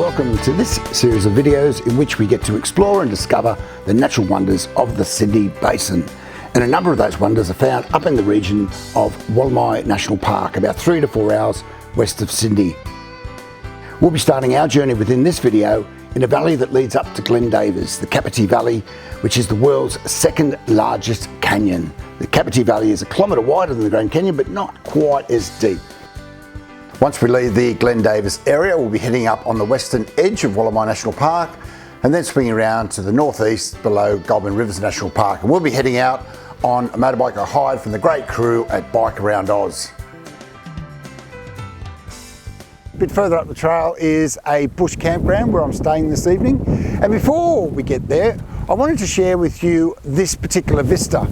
welcome to this series of videos in which we get to explore and discover the natural wonders of the Sydney Basin. And a number of those wonders are found up in the region of Wollemi National Park, about 3 to 4 hours west of Sydney. We'll be starting our journey within this video in a valley that leads up to Glen Davis, the Kapiti Valley, which is the world's second largest canyon. The Kapiti Valley is 1 kilometre wider than the Grand Canyon, but not quite as deep. Once we leave the Glen Davis area, we'll be heading up on the western edge of Wollemi National Park and then swinging around to the northeast below Goulburn Rivers National Park. And we'll be heading out on a motorbike I hired from the great crew at Bike Around Oz. A bit further up the trail is a bush campground where I'm staying this evening. And before we get there, I wanted to share with you this particular vista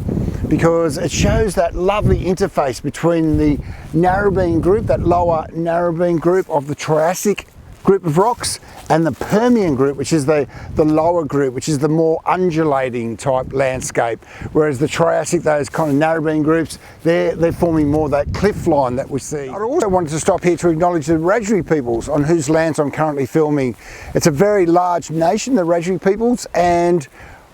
because it shows that lovely interface between the Narrabeen group, that lower Narrabeen group of the Triassic group of rocks, and the Permian group, which is the lower group, which is the more undulating type landscape. Whereas the Triassic, those kind of Narrabeen groups, they're forming more that cliff line that we see. I also wanted to stop here to acknowledge the Wiradjuri peoples on whose lands I'm currently filming. It's a very large nation, the Wiradjuri peoples, and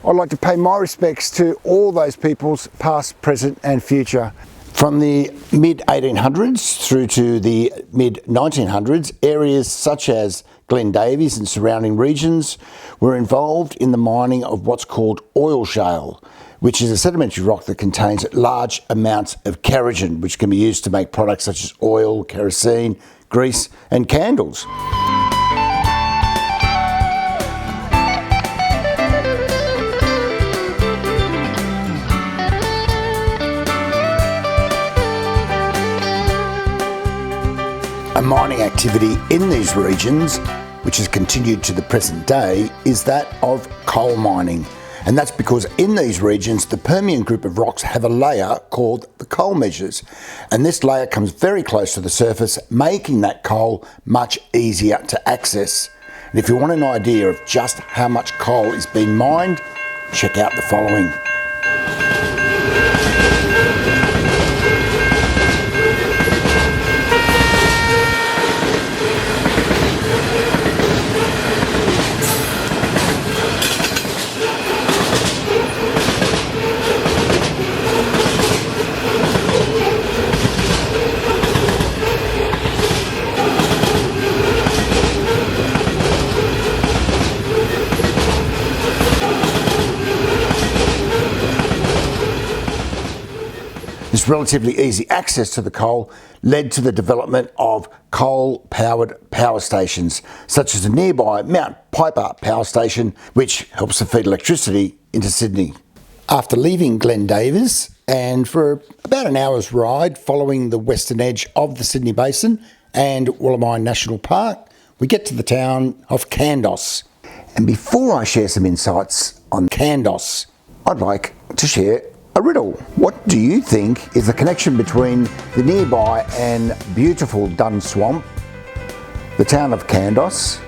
I'd like to pay my respects to all those peoples, past, present and future. From the mid-1800s through to the mid-1900s, areas such as Glen Davis and surrounding regions were involved in the mining of what's called oil shale, which is a sedimentary rock that contains large amounts of kerogen, which can be used to make products such as oil, kerosene, grease and candles. A mining activity in these regions, which has continued to the present day, is that of coal mining. And that's because in these regions, the Permian group of rocks have a layer called the coal measures. And this layer comes very close to the surface, making that coal much easier to access. And if you want an idea of just how much coal is being mined, check out the following. This relatively easy access to the coal led to the development of coal-powered power stations, such as the nearby Mount Piper power station, which helps to feed electricity into Sydney. After leaving Glen Davis, and for about an hour's ride following the western edge of the Sydney Basin and Wollemi National Park, we get to the town of Kandos. And before I share some insights on Kandos, I'd like to share a riddle. What do you think is the connection between the nearby and beautiful Dun Swamp, the town of Kandos,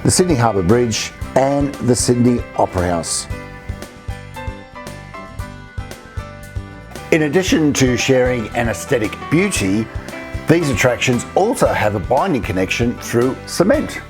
the Sydney Harbour Bridge and the Sydney Opera House? In addition to sharing an aesthetic beauty, these attractions also have a binding connection through cement.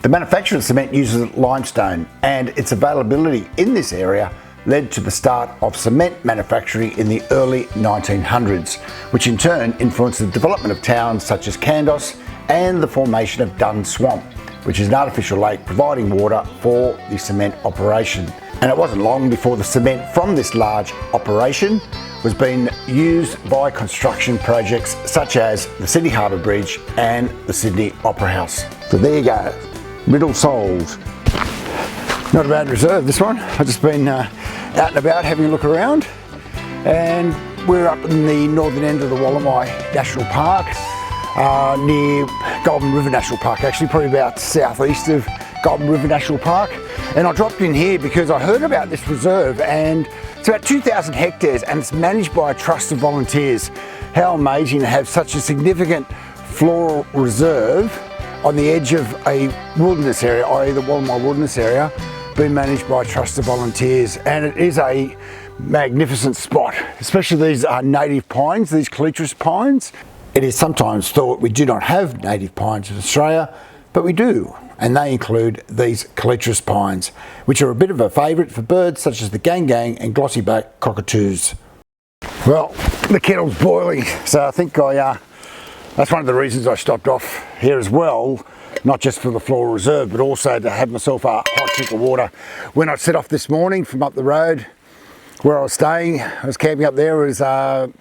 The manufacture of cement uses limestone, and its availability in this area led to the start of cement manufacturing in the early 1900s, which in turn influenced the development of towns such as Kandos and the formation of Dun Swamp, which is an artificial lake providing water for the cement operation. And it wasn't long before the cement from this large operation was being used by construction projects such as the Sydney Harbour Bridge and the Sydney Opera House. So there you go, riddle solved. Not a bad reserve, this one. I've just been out and about having a look around, and we're up in the northern end of the Wollemi National Park, near Goulburn River National Park, actually probably about southeast of Goulburn River National Park. And I dropped in here because I heard about this reserve, and it's about 2,000 hectares and it's managed by a trust of volunteers. How amazing to have such a significant floral reserve on the edge of a wilderness area, i.e. the Wollemi Wilderness Area, being managed by a trust of volunteers. And it is a magnificent spot, especially these native pines, these calitris pines. It is sometimes thought we do not have native pines in Australia, but we do. and they include these calitris pines, which are a bit of a favourite for birds such as the gang and glossy-backed cockatoos. Well, the kettle's boiling, so I think that's one of the reasons I stopped off here as well, not just for the floral reserve, but also to have myself a hot drink of water. When I set off this morning from up the road where I was staying, I was camping up there, it was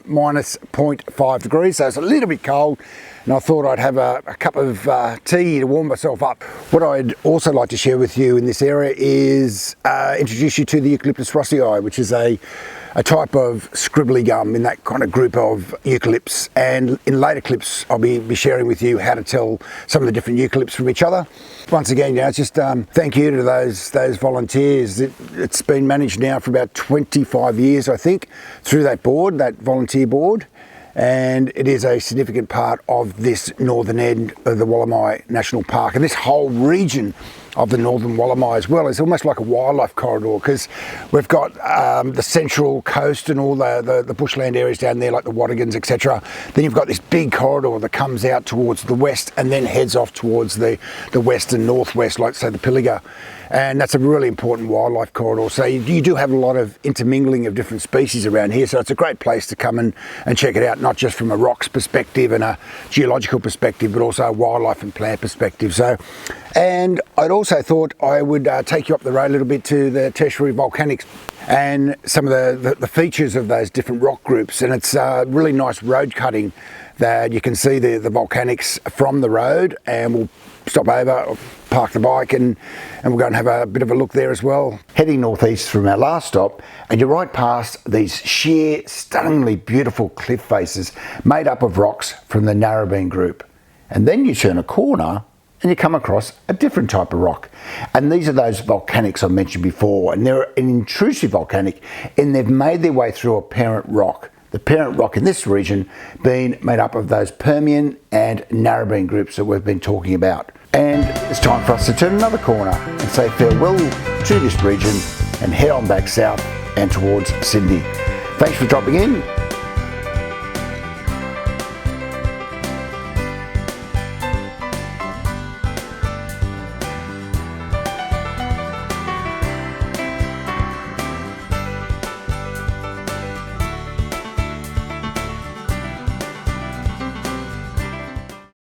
minus 0.5 degrees, so it's a little bit cold, and I thought I'd have a cup of tea to warm myself up. What I'd also like to share with you in this area is introduce you to the Eucalyptus rossii, which is a type of scribbly gum in that kind of group of eucalypts, and in later clips I'll be sharing with you how to tell some of the different eucalypts from each other. Once again, it's just thank you to those volunteers. It's been managed now for about 25 years, I think, through that board, that volunteer board, and it is a significant part of this northern end of the Wollemi National Park, and this whole region of the northern Wollemi as well is almost like a wildlife corridor, because we've got the central coast and all the bushland areas down there like the Watagans, etc. Then you've got this big corridor that comes out towards the west and then heads off towards the west and northwest, like say the Pilliga, and that's a really important wildlife corridor. So you do have a lot of intermingling of different species around here, so it's a great place to come and check it out, not just from a rocks perspective and a geological perspective, but also a wildlife and plant perspective. And I'd also thought I would take you up the road a little bit to the tertiary volcanics and some of the features of those different rock groups, and it's really nice road cutting that you can see the volcanics from the road, and we'll stop over, park the bike, and we'll go and have a bit of a look there as well. Heading northeast from our last stop, and you're right past these sheer, stunningly beautiful cliff faces made up of rocks from the Narrabeen group. And then you turn a corner and you come across a different type of rock. And these are those volcanics I mentioned before, and they're an intrusive volcanic, and they've made their way through a parent rock. The parent rock in this region being made up of those Permian and Narrabeen groups that we've been talking about. And it's time for us to turn another corner and say farewell to this region and head on back south and towards Sydney. Thanks for dropping in.